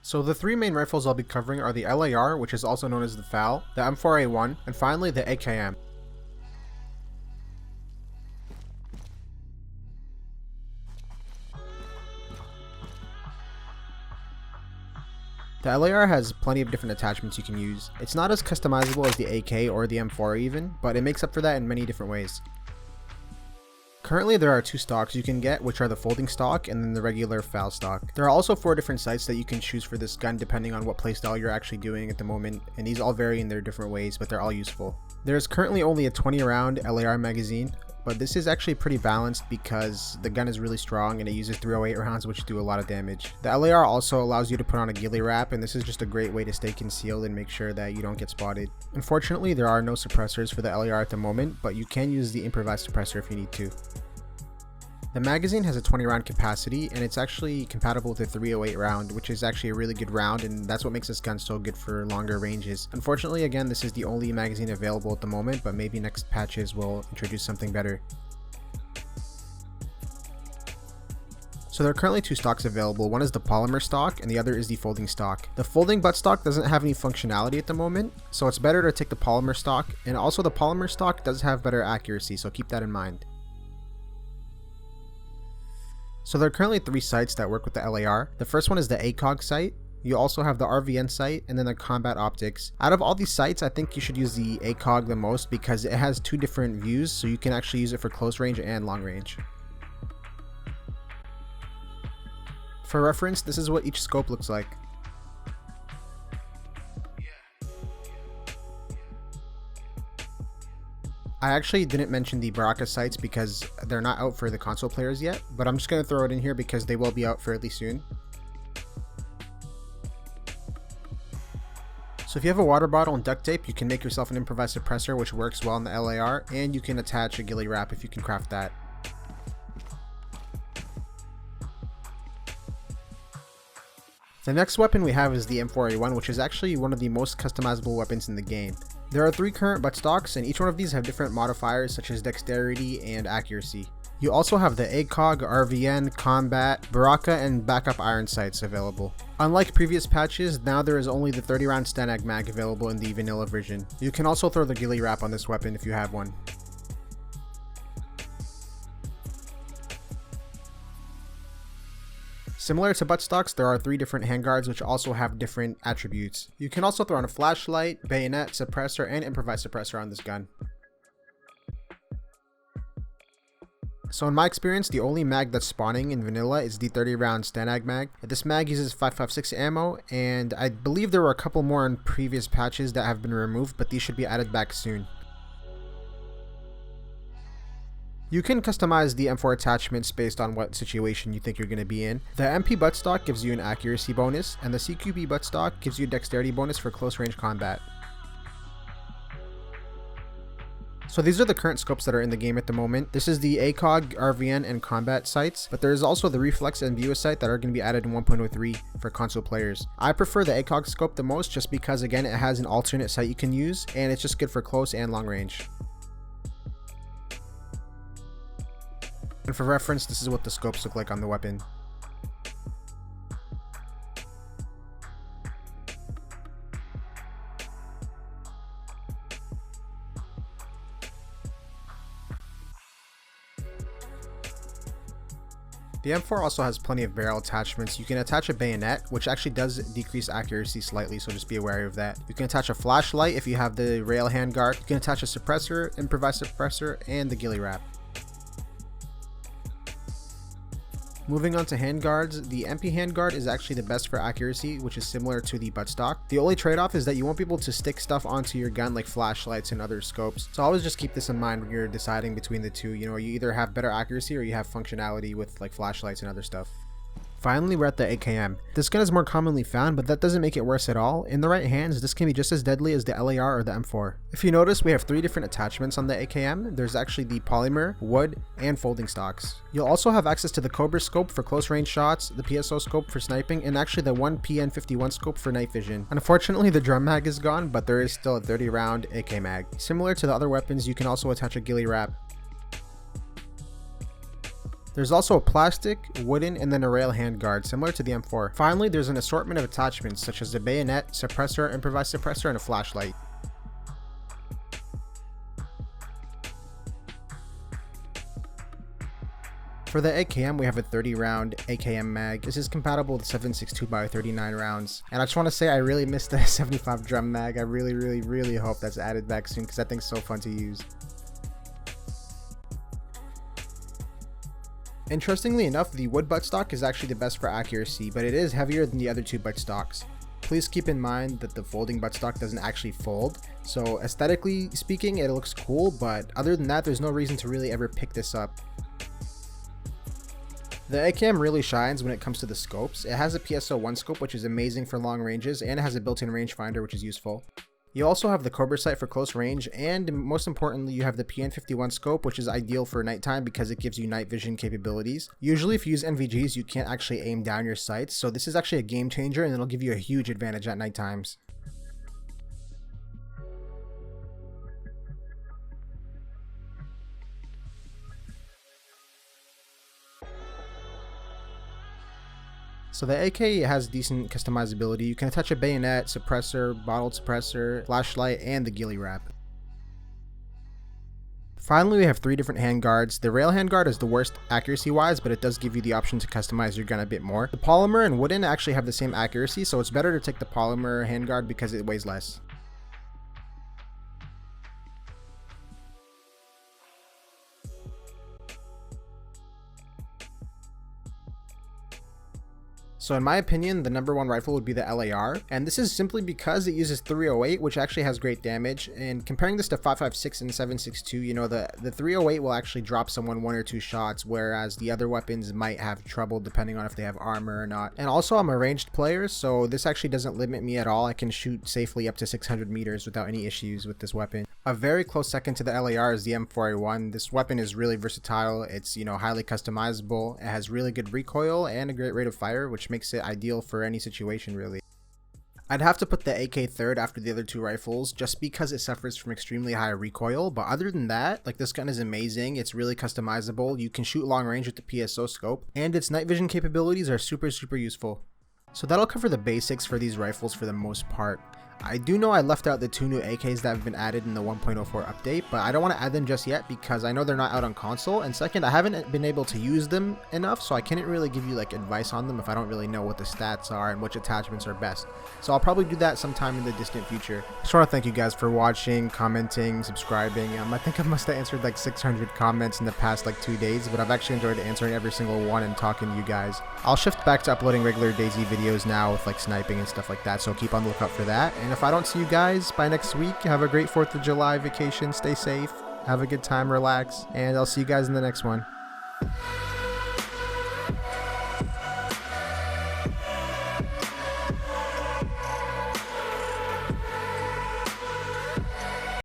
So the three main rifles I'll be covering are the LAR, which is also known as the FAL, the M4A1, and finally the AKM. The LAR has plenty of different attachments you can use. It's not as customizable as the AK or the M4 even, but it makes up for that in many different ways. Currently there are two stocks you can get, which are the folding stock and then the regular FAL stock. There are also 4 different sights that you can choose for this gun depending on what playstyle you're actually doing at the moment, and these all vary in their different ways, but they're all useful. There's currently only a 20 round LAR magazine, but this is actually pretty balanced because the gun is really strong and it uses 308 rounds, which do a lot of damage. The LAR also allows you to put on a ghillie wrap, and this is just a great way to stay concealed and make sure that you don't get spotted. Unfortunately, there are no suppressors for the LAR at the moment, but you can use the improvised suppressor if you need to. The magazine has a 20 round capacity, and it's actually compatible with the 308 round, which is actually a really good round, and that's what makes this gun so good for longer ranges. Unfortunately, again, this is the only magazine available at the moment, but maybe next patches will introduce something better. So there are currently 2 stocks available. One is the polymer stock and the other is the folding stock. The folding butt stock doesn't have any functionality at the moment, so it's better to take the polymer stock, and also the polymer stock does have better accuracy, so keep that in mind. So there are currently 3 sights that work with the LAR. The first one is the ACOG sight. You also have the RVN sight and then the combat optics. Out of all these sights, I think you should use the ACOG the most because it has 2 different views, so you can actually use it for close range and long range. For reference, this is what each scope looks like. I actually didn't mention the Baraka sights because they're not out for the console players yet, but I'm just going to throw it in here because they will be out fairly soon. So if you have a water bottle and duct tape, you can make yourself an improvised suppressor, which works well in the LAR, and you can attach a ghillie wrap if you can craft that. The next weapon we have is the M4A1, which is actually one of the most customizable weapons in the game. There are 3 current buttstocks, and each one of these have different modifiers such as dexterity and accuracy. You also have the ACOG, RVN, Combat, Baraka, and Backup Iron sights available. Unlike previous patches, now there is only the 30 round Stanag mag available in the vanilla version. You can also throw the ghillie wrap on this weapon if you have one. Similar to buttstocks, there are 3 different handguards which also have different attributes. You can also throw on a flashlight, bayonet, suppressor, and improvised suppressor on this gun. So in my experience, the only mag that's spawning in vanilla is the 30 round Stanag mag. This mag uses 5.56 ammo, and I believe there were a couple more in previous patches that have been removed, but these should be added back soon. You can customize the M4 attachments based on what situation you think you're going to be in. The MP buttstock gives you an accuracy bonus, and the CQB buttstock gives you a dexterity bonus for close range combat. So these are the current scopes that are in the game at the moment. This is the ACOG, RVN, and combat sights, but there is also the reflex and view sight that are going to be added in 1.03 for console players. I prefer the ACOG scope the most just because, again, it has an alternate sight you can use, and it's just good for close and long range. And for reference, this is what the scopes look like on the weapon. The M4 also has plenty of barrel attachments. You can attach a bayonet, which actually does decrease accuracy slightly, so just be aware of that. You can attach a flashlight if you have the rail handguard. You can attach a suppressor, improvised suppressor, and the ghillie wrap. Moving on to handguards, the MP handguard is actually the best for accuracy, which is similar to the buttstock. The only trade-off is that you won't be able to stick stuff onto your gun like flashlights and other scopes. So always just keep this in mind when you're deciding between the two. You know, you either have better accuracy or you have functionality with like flashlights and other stuff. Finally, we're at the AKM. This gun is more commonly found, but that doesn't make it worse at all. In the right hands, this can be just as deadly as the LAR or the M4. If you notice, we have 3 different attachments on the AKM. There's actually the polymer, wood, and folding stocks. You'll also have access to the Cobra scope for close range shots, the PSO scope for sniping, and actually the 1PN51 scope for night vision. Unfortunately, the drum mag is gone, but there is still a 30 round AK mag. Similar to the other weapons, you can also attach a ghillie wrap. There's also a plastic, wooden, and then a rail handguard, similar to the M4. Finally, there's an assortment of attachments such as a bayonet, suppressor, improvised suppressor, and a flashlight. For the AKM, we have a 30 round AKM mag. This is compatible with 7.62x39 rounds. And I just want to say I really missed the 75 drum mag. I really hope that's added back soon because that thing's so fun to use. Interestingly enough, the wood buttstock is actually the best for accuracy, but it is heavier than the other two buttstocks. Please keep in mind that the folding buttstock doesn't actually fold, so aesthetically speaking it looks cool, but other than that there's no reason to really ever pick this up. The AKM really shines when it comes to the scopes. It has a PS4 scope, which is amazing for long ranges, and it has a built-in rangefinder, which is useful. You also have the Cobra sight for close range, and most importantly you have the PN51 scope, which is ideal for nighttime because it gives you night vision capabilities. Usually if you use NVGs you can't actually aim down your sights, so this is actually a game changer and it'll give you a huge advantage at night times. So the AK has decent customizability. You can attach a bayonet, suppressor, bottled suppressor, flashlight, and the ghillie wrap. Finally, we have 3 different handguards. The rail handguard is the worst accuracy wise, but it does give you the option to customize your gun a bit more. The polymer and wooden actually have the same accuracy, so it's better to take the polymer handguard because it weighs less. So in my opinion, the number 1 rifle would be the LAR, and this is simply because it uses 308, which actually has great damage, and comparing this to 5.56 and 7.62, you know, the 308 will actually drop someone 1 or 2 shots, whereas the other weapons might have trouble depending on if they have armor or not. And also I'm a ranged player, so this actually doesn't limit me at all. I can shoot safely up to 600 meters without any issues with this weapon. A very close second to the LAR is the M4A1. This weapon is really versatile. It's, you know, highly customizable. It has really good recoil and a great rate of fire, which makes it ideal for any situation really. I'd have to put the AK third after the other 2 rifles just because it suffers from extremely high recoil, but other than that, like, this gun is amazing. It's really customizable. You can shoot long range with the PSO scope, and its night vision capabilities are super useful. So that'll cover the basics for these rifles for the most part. I do know I left out the 2 new AKs that have been added in the 1.04 update, but I don't want to add them just yet because I know they're not out on console, and second, I haven't been able to use them enough, so I can't really give you like advice on them if I don't really know what the stats are and which attachments are best. So I'll probably do that sometime in the distant future. Just want to thank you guys for watching, commenting, subscribing. I think I must have answered like 600 comments in the past like 2 days, but I've actually enjoyed answering every single one and talking to you guys. I'll shift back to uploading regular Dayz videos now with like sniping and stuff like that, so keep on the lookout for that. And if I don't see you guys by next week, have a great 4th of July vacation, stay safe, have a good time, relax, and I'll see you guys in the next one.